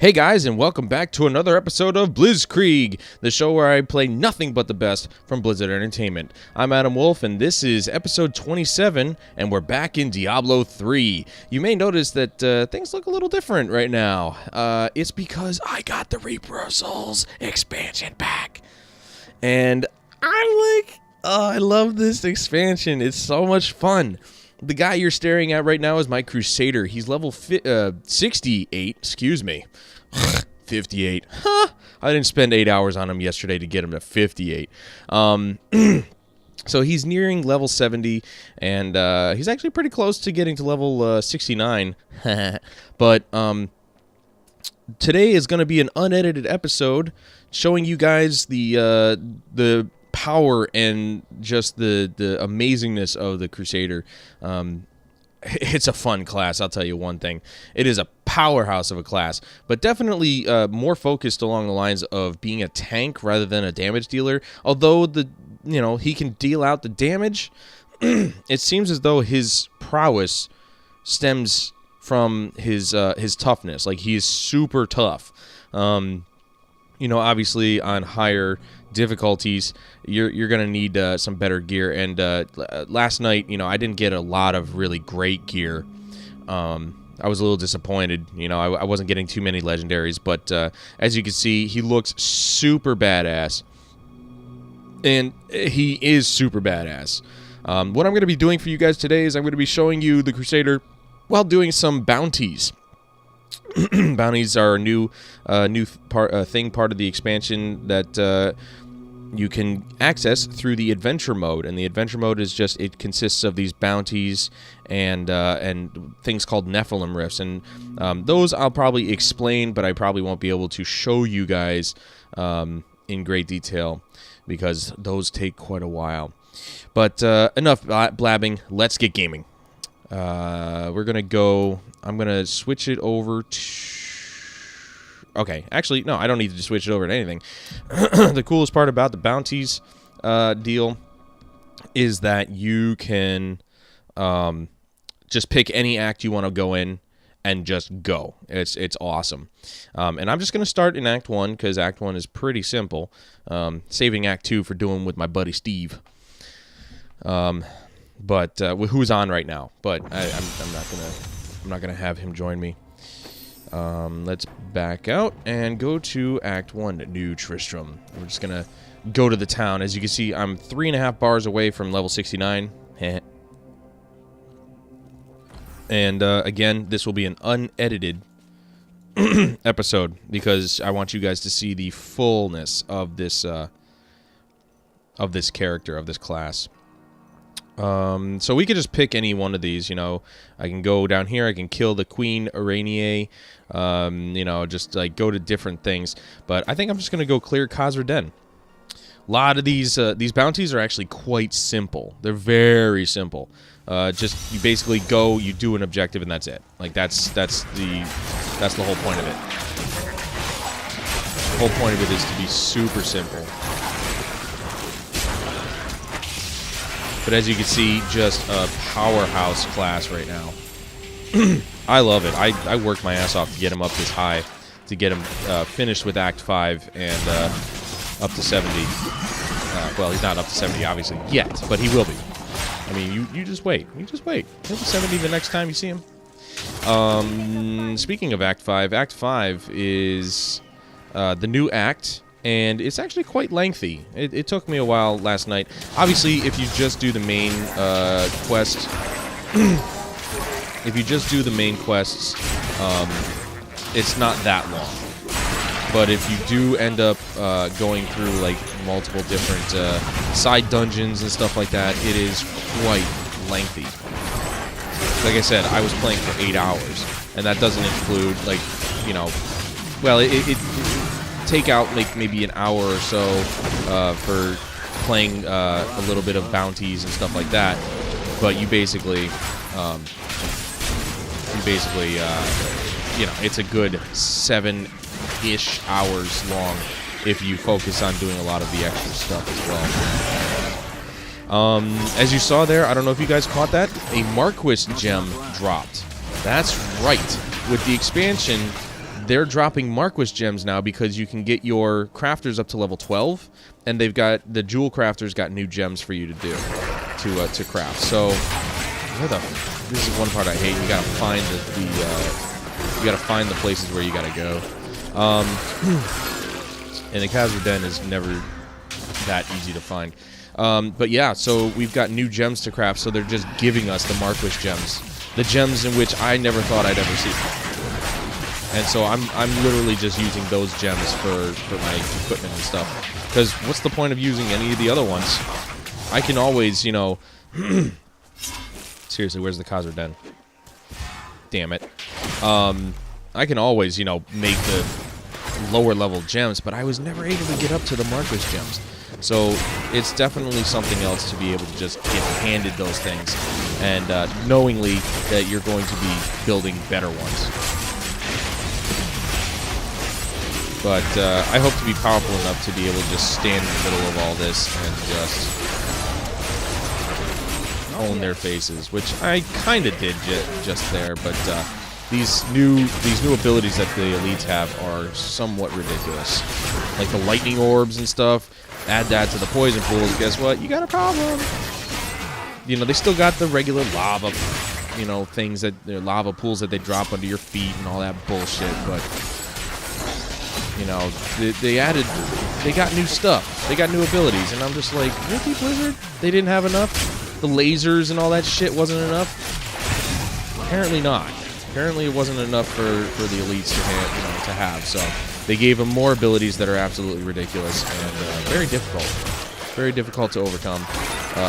Hey guys, and welcome back to another episode of BlizzKrieg, the show where I play nothing but the best from Blizzard Entertainment. I'm Adam Wolf, and this is episode 27, and we're back in Diablo 3. You may notice that things look a little different right now. It's because I got the Reaper of Souls expansion pack. And I'm like, oh, I love this expansion. It's so much fun. The guy you're staring at right now is my Crusader. He's level 68, excuse me. 58. Huh. I didn't spend 8 hours on him yesterday to get him to 58. So he's nearing level 70, and he's actually pretty close to getting to level 69. But today is going to be an unedited episode showing you guys the power and just the amazingness of the Crusader. It's a fun class, I'll tell you one thing. It is a powerhouse of a class, but definitely more focused along the lines of being a tank rather than a damage dealer. Although he can deal out the damage, it seems as though his prowess stems from his toughness. Like, he is super tough. Obviously on higher difficulties, you're gonna need some better gear. And last night, I didn't get a lot of really great gear. I was a little disappointed. I wasn't getting too many legendaries, but as you can see, he looks super badass, and he is super badass. What I'm gonna be doing for you guys today is I'm gonna be showing you the Crusader while doing some bounties. Bounties are a new part of the expansion that you can access through the adventure mode, and the adventure mode is it consists of these bounties and things called Nephilim rifts, and those I'll probably explain, but I probably won't be able to show you guys in great detail because those take quite a while. But enough blabbing. Let's get gaming. We're gonna go. I'm gonna switch it over to. Okay, actually, no, I don't need to switch it over to anything. The coolest part about the bounties deal is that you can just pick any act you want to go in and just go. It's awesome. And I'm just gonna start in Act 1 because Act 1 is pretty simple. Saving Act 2 for doing with my buddy Steve. But who's on right now? But I'm not gonna have him join me. Let's back out and go to Act 1, New Tristram. We're just gonna go to the town. As you can see, I'm 3.5 bars away from level 69. And again, this will be an unedited episode because I want you guys to see the fullness of this character, of this class. So we could just pick any one of these, I can go down here, I can kill the Queen Arainier, just like go to different things, but I think I'm just going to go clear Khazra Den. A lot of these bounties are actually quite simple. They're very simple. Just, you basically go, you do an objective, and that's it. Like, that's the whole point of it. The whole point of it is to be super simple. But as you can see, just a powerhouse class right now. I love it. I worked my ass off to get him up this high, to get him finished with Act 5 and up to 70. Well, he's not up to 70, obviously, yet, but he will be. I mean, you just wait. You just wait. He'll be 70 the next time you see him. Speaking of Act 5 is the new act. And it's actually quite lengthy. It took me a while last night. Obviously, if you just do the main quest, it's not that long. But if you do end up going through like multiple different side dungeons and stuff like that, it is quite lengthy. Like I said, I was playing for 8 hours, and that doesn't include take out like maybe an hour or so for playing a little bit of bounties and stuff like that, but you basically it's a good 7-ish hours long if you focus on doing a lot of the extra stuff as well. As you saw there, I don't know if you guys caught that, a Marquis gem dropped. That's right. With the expansion, they're dropping Marquis gems now because you can get your crafters up to level 12, and they've got the jewel crafters got new gems for you to do to craft. So this is one part I hate. You gotta find you gotta find the places where you gotta go. And the Khazra Den is never that easy to find. But yeah, so we've got new gems to craft, so they're just giving us the Marquis gems. The gems in which I never thought I'd ever see. And so I'm literally just using those gems for my equipment and stuff. Because what's the point of using any of the other ones? I can always, you know... Seriously, where's the Khazra Den? Damn it. I can always, you know, make the lower level gems, but I was never able to get up to the Marquis gems. So it's definitely something else to be able to just get handed those things, and knowingly that you're going to be building better ones. But I hope to be powerful enough to be able to just stand in the middle of all this and just own their faces, which I kind of did just there, but these new abilities that the elites have are somewhat ridiculous. Like the lightning orbs and stuff. Add that to the poison pools, guess what? You got a problem. You know, they still got the regular lava, you know, things that they're lava pools that they drop under your feet and all that bullshit, but you know, they got new stuff. They got new abilities, and I'm just like, really, Blizzard? They didn't have enough? The lasers and all that shit wasn't enough? Apparently not. Apparently it wasn't enough for the elites to have, so they gave them more abilities that are absolutely ridiculous and very difficult. Very difficult to overcome,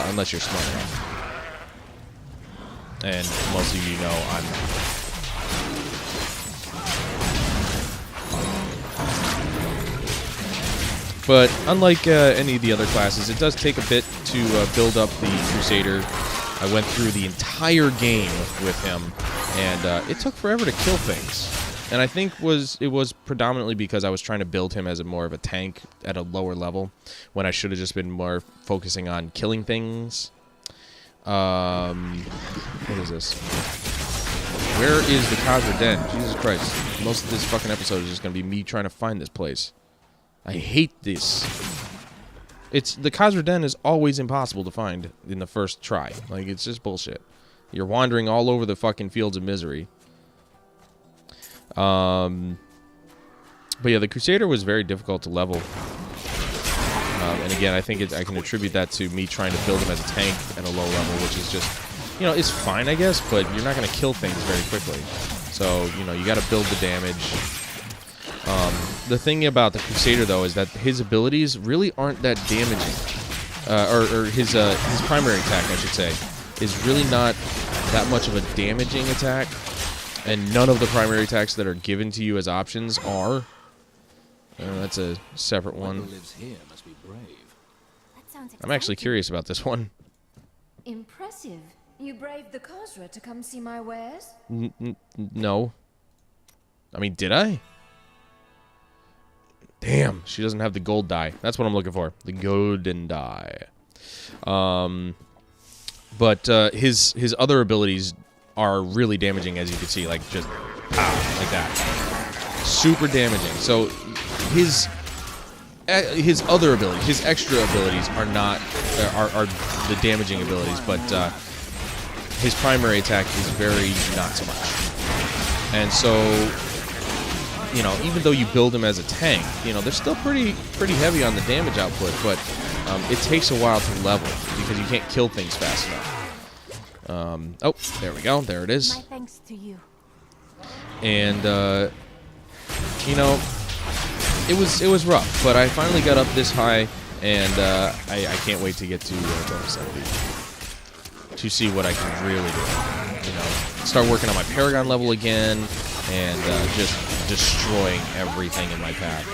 unless you're smart enough. And most of you know I'm... But unlike any of the other classes, it does take a bit to build up the Crusader. I went through the entire game with him, and it took forever to kill things. And I think it was predominantly because I was trying to build him as more of a tank at a lower level, when I should have just been more focusing on killing things. What is this? Where is the Khazra Den? Jesus Christ. Most of this fucking episode is just going to be me trying to find this place. I hate this. The Khazra Den is always impossible to find in the first try. Like, it's just bullshit. You're wandering all over the fucking fields of misery. But yeah, the Crusader was very difficult to level. And again, I think I can attribute that to me trying to build him as a tank at a low level, which is just, you know, it's fine, I guess, but you're not going to kill things very quickly. So, you know, you got to build the damage. The thing about the Crusader, though, is that his abilities really aren't that damaging. Or his primary attack, I should say, is really not that much of a damaging attack. And none of the primary attacks that are given to you as options are. That's a separate one. I'm actually curious about this one. Impressive. You braved the Khazra to come see my wares? No. I mean, did I? Damn, she doesn't have the gold die. That's what I'm looking for. The golden die. But his other abilities are really damaging, as you can see. Like, just pow, like that. Super damaging. So his other abilities, his extra abilities are not are the damaging abilities, but his primary attack is very not so much. And so, you know, even though you build him as a tank, you know, they're still pretty heavy on the damage output, but it takes a while to level because you can't kill things fast enough. Oh, there we go. There it is. My thanks to you. And you know, it was rough, but I finally got up this high, and I can't wait to get to 70 to see what I can really do. You know, start working on my Paragon level again, and just destroying everything in my path.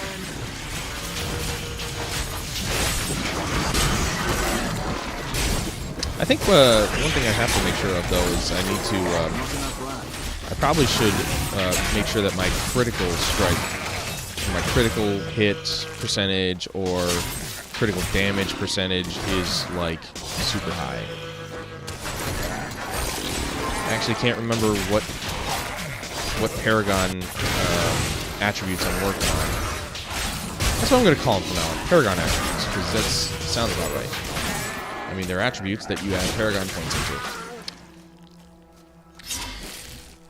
I think one thing I have to make sure of, though, is I need to... I probably should make sure that my critical strike, my critical hit percentage, or critical damage percentage is, like, super high. I actually can't remember what Paragon attributes I'm working on. That's what I'm going to call them from now on. Paragon attributes, because that sounds about right. I mean, they're attributes that you add Paragon points into.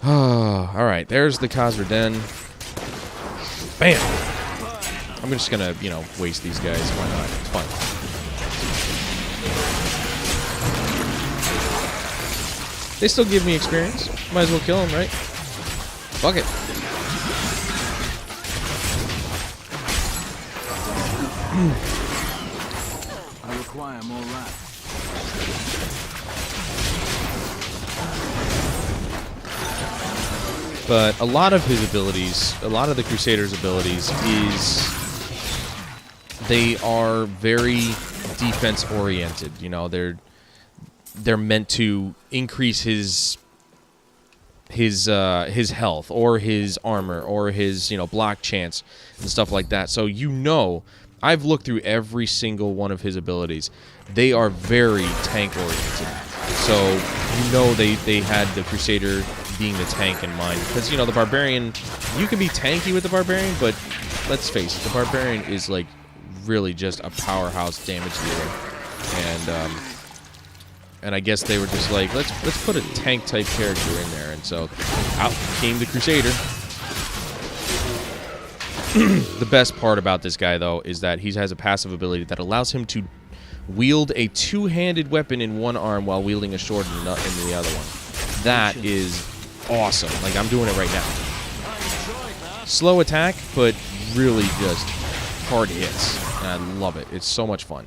Oh, alright, there's the Khazra Den. Bam! I'm just going to, you know, waste these guys. Why not? It's fun. They still give me experience. Might as well kill them, right? Fuck it. I require more wrath. But a lot of his abilities, a lot of the Crusader's abilities is they are very defense oriented. You know, they're meant to increase his health or his armor or his, you know, block chance and stuff like that. So, you know, I've looked through every single one of his abilities. They are very tank oriented. So, you know, they had the Crusader being the tank in mind, because, you know, the Barbarian, you can be tanky with the Barbarian, but let's face it, the Barbarian is like really just a powerhouse damage dealer. And I guess they were just like, let's put a tank type character in there, and so out came the Crusader. The best part about this guy, though, is that he has a passive ability that allows him to wield a two-handed weapon in one arm while wielding a sword in the other one. That is awesome. Like, I'm doing it right now. Slow attack, but really just hard hits. And I love it. It's so much fun.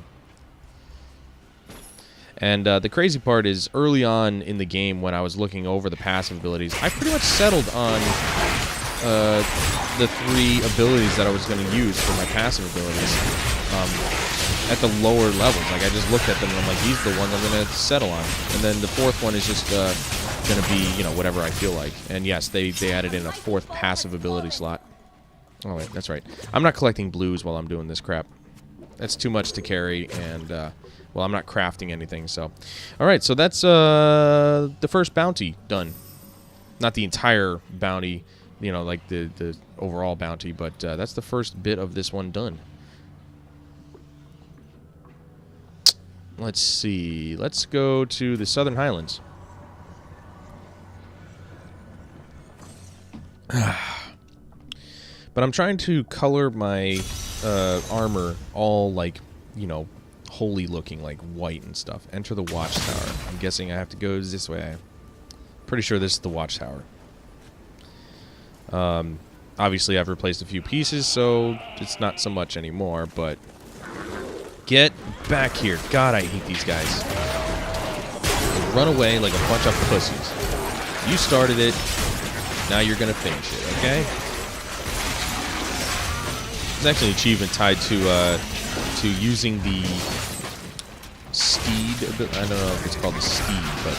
And the crazy part is, early on in the game, when I was looking over the passive abilities, I pretty much settled on the 3 abilities that I was going to use for my passive abilities at the lower levels. Like, I just looked at them and I'm like, these are the ones I'm going to settle on. And then the 4th one is just going to be, you know, whatever I feel like. And yes, they added in a 4th passive ability slot. Oh, wait, that's right. I'm not collecting blues while I'm doing this crap. That's too much to carry, and, well, I'm not crafting anything, so. Alright, so that's the first bounty done. Not the entire bounty, you know, like the overall bounty, but that's the first bit of this one done. Let's see. Let's go to the Southern Highlands. But I'm trying to color my armor all, like, you know, holy looking, like white and stuff. Enter the watchtower. I'm guessing I have to go this way. Pretty sure this is the watchtower. Obviously, I've replaced a few pieces, so it's not so much anymore, but get back here. God, I hate these guys. They run away like a bunch of pussies. You started it. Now you're going to finish it, okay? There's actually an achievement tied to using the steed. I don't know if it's called the steed, but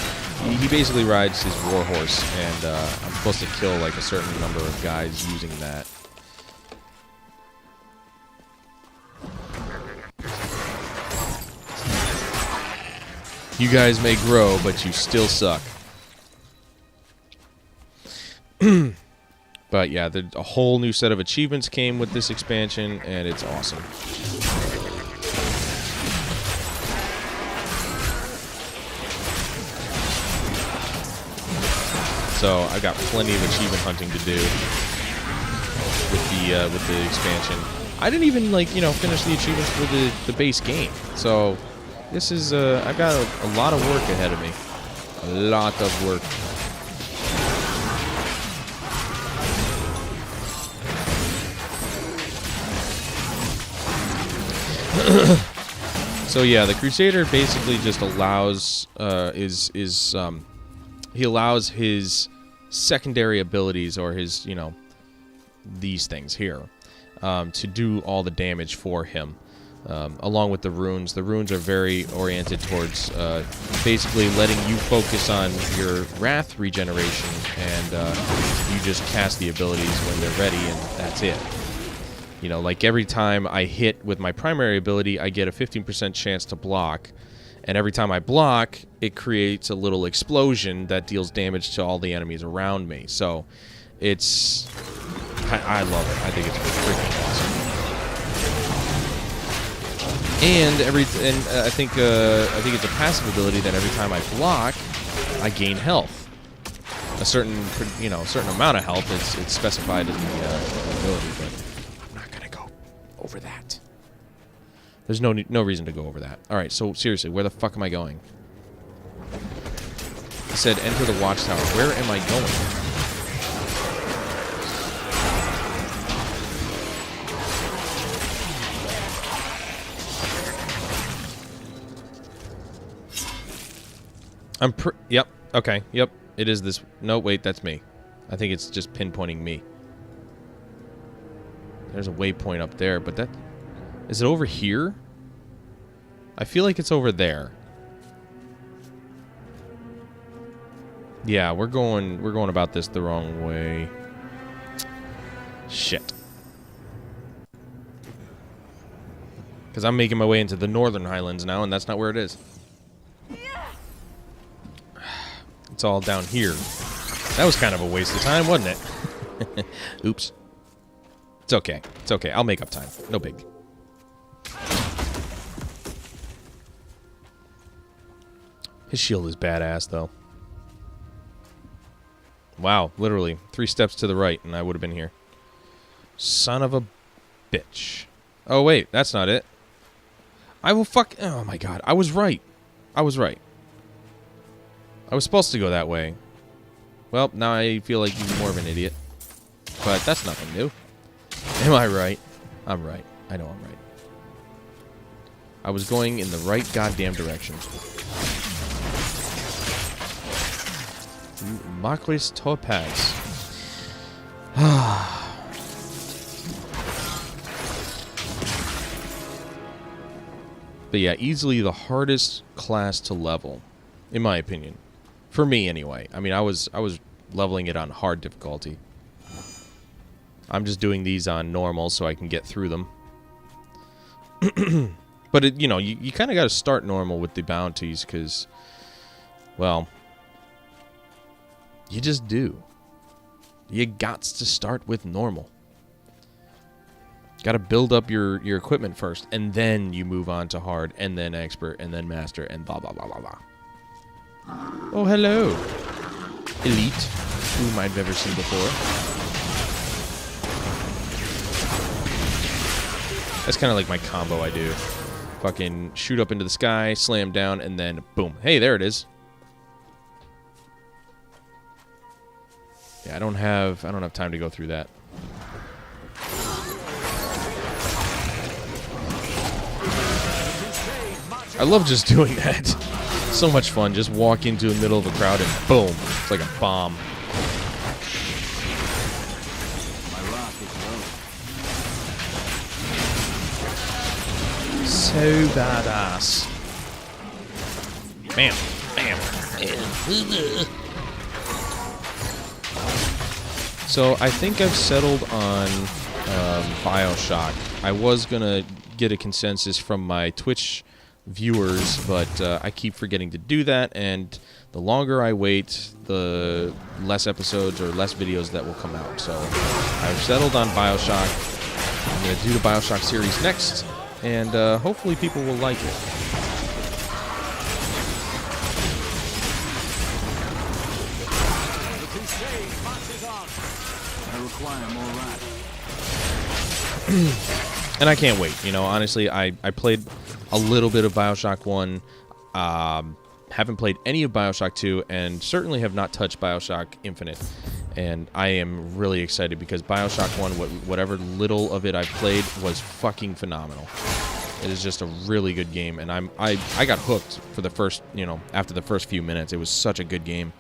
he basically rides his war horse, and I'm supposed to kill like a certain number of guys using that. You guys may grow, but you still suck. But yeah, a whole new set of achievements came with this expansion, and it's awesome. So I've got plenty of achievement hunting to do with the expansion. I didn't even, like, you know, finish the achievements for the base game. So this is I've got a lot of work ahead of me. A lot of work. So yeah, the Crusader basically just allows he allows his secondary abilities, or his, you know, these things here, to do all the damage for him, along with the runes. The runes are very oriented towards basically letting you focus on your wrath regeneration, and you just cast the abilities when they're ready, and that's it. You know, like every time I hit with my primary ability, I get a 15% chance to block. And every time I block, it creates a little explosion that deals damage to all the enemies around me. So it's I love it. I think it's freaking awesome. And I think it's a passive ability that every time I block, I gain health. A certain amount of health. It's specified in the ability, but I'm not gonna go over that. There's no reason to go over that. All right, so seriously, where the fuck am I going? It said enter the watchtower. Where am I going? Yep. Okay. Yep. It is this. No, wait. That's me. I think it's just pinpointing me. There's a waypoint up there, but that... Is it over here? I feel like it's over there. Yeah, we're going about this the wrong way. Shit. Because I'm making my way into the Northern Highlands now, and that's not where it is. It's all down here. That was kind of a waste of time, wasn't it? Oops. It's okay. It's okay. I'll make up time. No big. His shield is badass, though. Wow, literally 3 steps to the right, and I would have been here. Son of a bitch. Oh, wait, that's not it. I will fuck... Oh, my God. I was right. I was right. I was supposed to go that way. Well, now I feel like even more of an idiot. But that's nothing new. Am I right? I'm right. I know I'm right. I was going in the right goddamn direction. Marquis Topaz. But yeah, easily the hardest class to level, in my opinion. For me, anyway. I mean, I was leveling it on hard difficulty. I'm just doing these on normal so I can get through them. But, you kind of got to start normal with the bounties because, well, you just do. You gots to start with normal. Got to build up your equipment first, and then you move on to hard, and then expert, and then master, and blah, blah, blah, blah, blah. Oh, hello. Elite, whom I've never seen before. That's kind of like my combo I do. Fucking shoot up into the sky, slam down, and then boom. Hey, there it is. Yeah, I don't have time to go through that. I love just doing that. So much fun. Just walk into the middle of a crowd and boom. It's like a bomb. My rock is low. So badass. Bam. Bam. So I think I've settled on BioShock. I was going to get a consensus from my Twitch viewers, but I keep forgetting to do that, and the longer I wait, the less episodes or less videos that will come out. So I've settled on BioShock. I'm going to do the BioShock series next, and hopefully people will like it. I require more rats. And I can't wait. Honestly, I played a little bit of BioShock 1. Haven't played any of BioShock 2, and certainly have not touched BioShock Infinite. And I am really excited because BioShock 1, whatever little of it I've played, was fucking phenomenal. It is just a really good game, and I got hooked for the first, after the first few minutes. It was such a good game.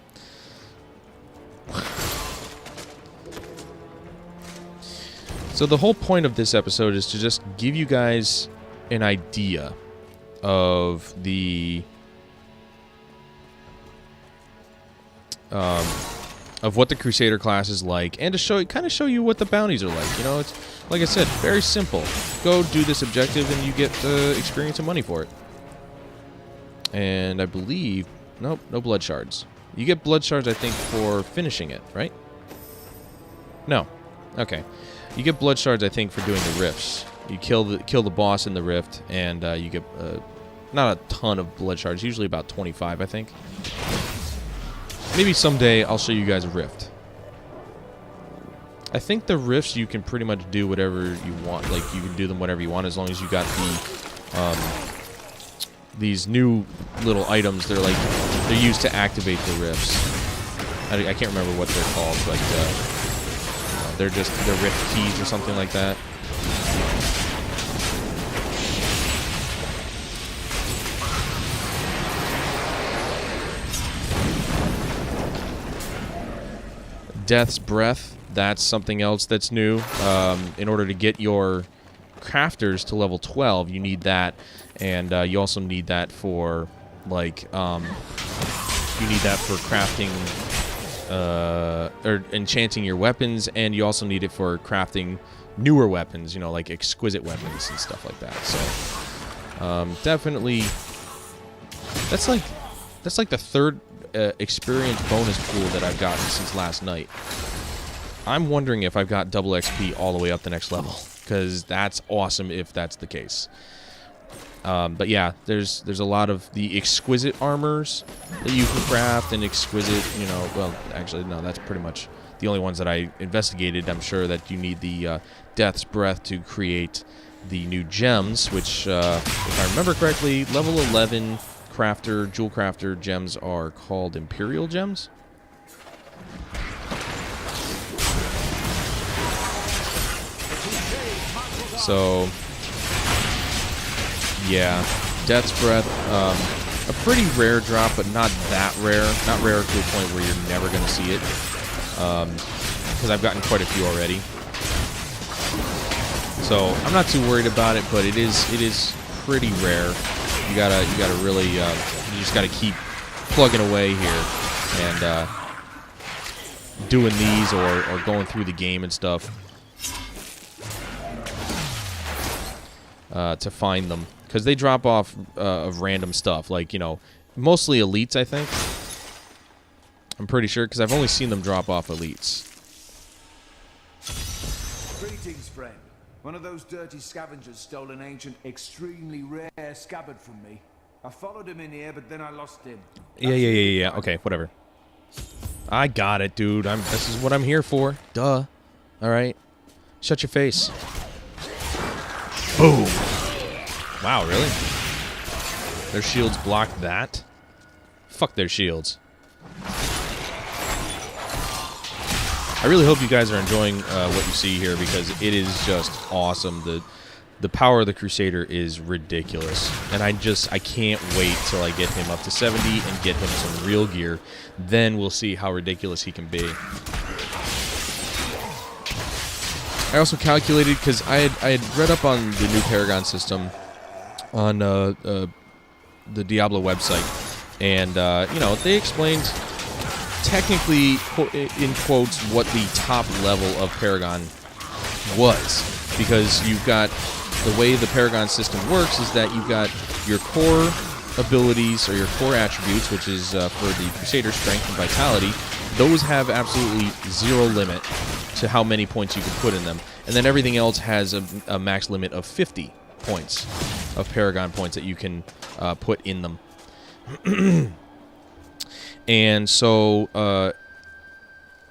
So the whole point of this episode is to just give you guys an idea of the of what the Crusader class is like, and to show you what the bounties are like. It's like I said, very simple. Go do this objective, and you get experience and money for it. And I believe, nope, no blood shards. You get blood shards, I think, for finishing it, right? No. Okay. You get blood shards, I think, for doing the rifts. You kill the boss in the rift, and you get not a ton of blood shards. Usually about 25, I think. Maybe someday I'll show you guys a rift. I think the rifts you can pretty much do whatever you want. Like, you can do them whatever you want as long as you got the these new little items. They're used to activate the rifts. I can't remember what they're called, but they're rift keys or something like that. Death's Breath, that's something else that's new. In order to get your crafters to level 12, you need that, and you also need that for, like, you need that for crafting, or enchanting your weapons, and you also need it for crafting newer weapons, you know, like exquisite weapons and stuff like that. So, definitely, that's like the third experience bonus pool that I've gotten since last night. I'm wondering if I've got double XP all the way up the next level, because that's awesome if that's the case. But yeah, there's a lot of the exquisite armors that you can craft, and exquisite, you know, well, actually, no, that's pretty much the only ones that I investigated. I'm sure that you need the Death's Breath to create the new gems, which, if I remember correctly, level 11 jewel crafter gems are called Imperial gems. So, yeah, Death's Breath, a pretty rare drop, but not that rare. Not rare to a point where you're never going to see it, because I've gotten quite a few already. So I'm not too worried about it, but it is pretty rare. You gotta really, you just gotta keep plugging away here and doing these or going through the game and stuff to find them, because they drop off of random stuff, like, you know, mostly elites, I think. I'm pretty sure, because I've only seen them drop off elites. Greetings, friend. One of those dirty scavengers stole an ancient, extremely rare scabbard from me. I followed him in here, but then I lost him. Yeah. Okay, whatever. I got it, dude. This is what I'm here for. Duh. All right. Shut your face. Boom. Wow, really? Their shields block that? Fuck their shields. I really hope you guys are enjoying what you see here, because it is just awesome. The power of the Crusader is ridiculous, and I can't wait till I get him up to 70 and get him some real gear. Then we'll see how ridiculous he can be. I also calculated, because I had read up on the new Paragon system on the Diablo website, and you know, they explained technically, in quotes, what the top level of Paragon was, because you've got, the way the Paragon system works is that you've got your core abilities, or your core attributes, which is for the Crusader, strength and vitality. Those have absolutely zero limit to how many points you can put in them, and then everything else has a max limit of 50 points of Paragon points that you can put in them. And so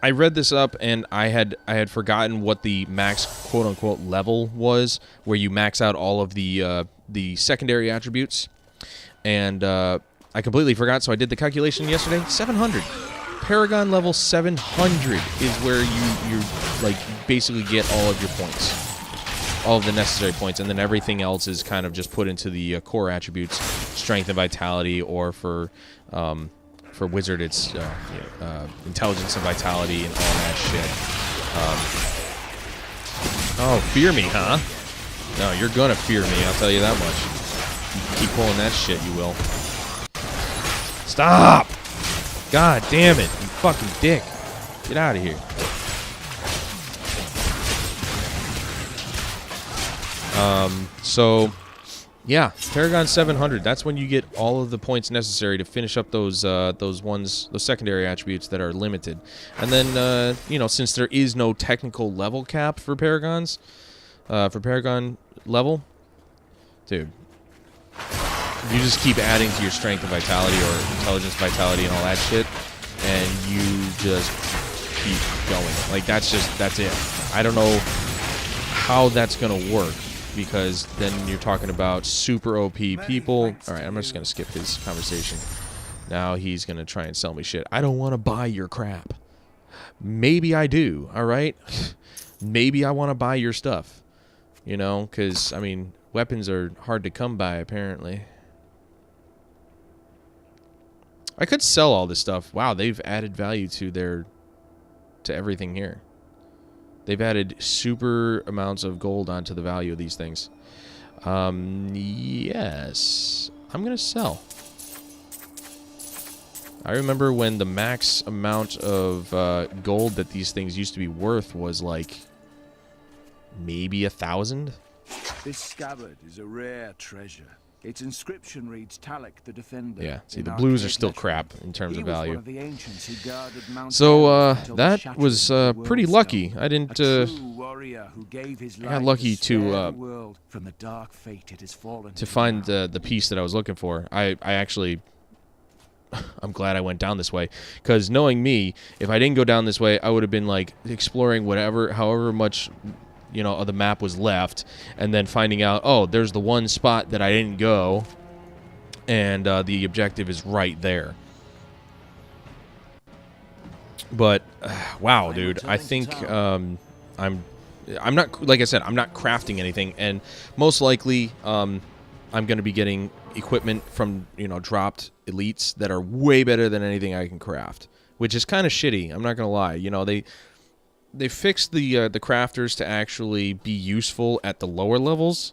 I read this up, and I had forgotten what the max quote-unquote level was, where you max out all of the secondary attributes, and I completely forgot, so I did the calculation yesterday. 700. Paragon level 700 is where you like basically get all of your points, all of the necessary points, and then everything else is kind of just put into the core attributes, strength and vitality, or for Wizard, it's intelligence and vitality and all that shit. Oh, fear me, huh? No, you're gonna fear me, I'll tell you that much. You keep pulling that shit, you will. Stop! God damn it, you fucking dick. Get out of here. So Yeah, Paragon 700. That's when you get all of the points necessary to finish up those secondary attributes that are limited. And then, you know, since there is no technical level cap for Paragons, for Paragon level, dude, you just keep adding to your strength and vitality or intelligence, vitality, and all that shit, and you just keep going. Like, that's it. I don't know how that's gonna work, because then you're talking about super OP people. Alright, I'm just going to skip his conversation. Now he's going to try and sell me shit. I don't want to buy your crap. Maybe I do, alright? Maybe I want to buy your stuff. You know, because, I mean, weapons are hard to come by, apparently. I could sell all this stuff. Wow, they've added value to everything here. They've added super amounts of gold onto the value of these things. Yes. I'm going to sell. I remember when the max amount of gold that these things used to be worth was like maybe 1,000. This scabbard is a rare treasure. Its inscription reads Talek the Defender. Yeah, see, the blues are still crap in terms of value. So, that was pretty lucky. I didn't, I got lucky to find the piece that I was looking for. I actually, I'm glad I went down this way, because knowing me, if I didn't go down this way, I would have been, like, exploring however much, you know, the map was left, and then finding out, oh, there's the one spot that I didn't go, and the objective is right there. But wow, dude, I think I'm not, like I said, I'm not crafting anything, and most likely I'm going to be getting equipment from, you know, dropped elites that are way better than anything I can craft, which is kind of shitty. I'm not going to lie. You know, they fixed the crafters to actually be useful at the lower levels,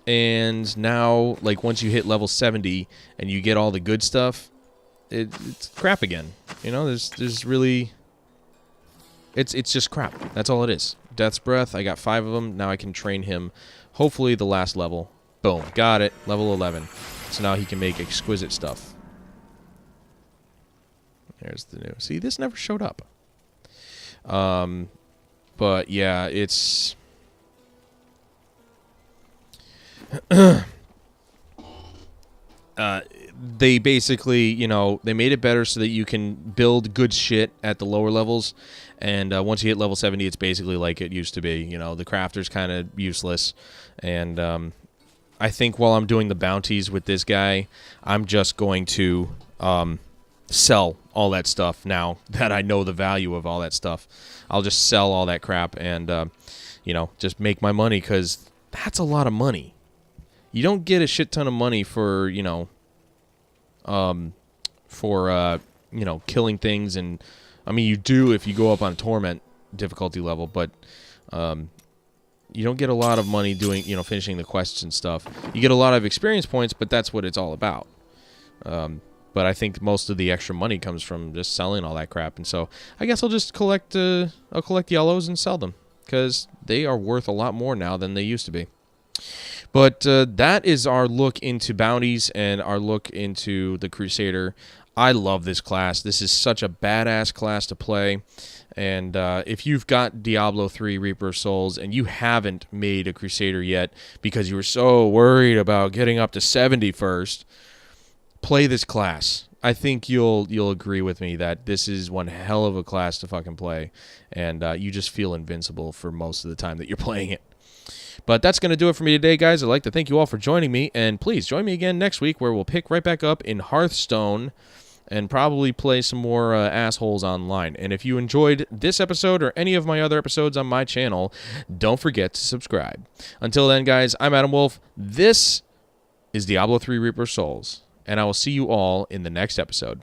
and now, like, once you hit level 70 and you get all the good stuff, it's crap again. You know, there's really, it's just crap. That's all it is. Death's Breath, I got 5 of them. Now I can train him, hopefully the last level. Boom, got it, level 11. So now he can make exquisite stuff. There's the new. See, this never showed up. But yeah, it's they basically, you know, they made it better so that you can build good shit at the lower levels, and once you hit level 70, it's basically like it used to be. You know, the crafter's kind of useless, and I think while I'm doing the bounties with this guy, I'm just going to sell all that stuff now that I know the value of all that stuff. I'll just sell all that crap and, you know, just make my money, because that's a lot of money. You don't get a shit ton of money for, you know, you know, killing things. And, I mean, you do if you go up on Torment difficulty level, but you don't get a lot of money doing, you know, finishing the quests and stuff. You get a lot of experience points, but that's what it's all about. But I think most of the extra money comes from just selling all that crap, and so I guess I'll just collect yellows and sell them, because they are worth a lot more now than they used to be. But that is our look into bounties and our look into the Crusader. I love this class. This is such a badass class to play. And if you've got Diablo 3 Reaper of Souls and you haven't made a Crusader yet because you were so worried about getting up to 70 first, play this class. I think you'll agree with me that this is one hell of a class to fucking play, and you just feel invincible for most of the time that you're playing it. But that's going to do it for me today, guys. I'd like to thank you all for joining me, and please join me again next week, where we'll pick right back up in Hearthstone and probably play some more assholes online. And if you enjoyed this episode or any of my other episodes on my channel, don't forget to subscribe. Until then, guys, I'm Adam Wolf. This is Diablo 3 Reaper of Souls, and I will see you all in the next episode.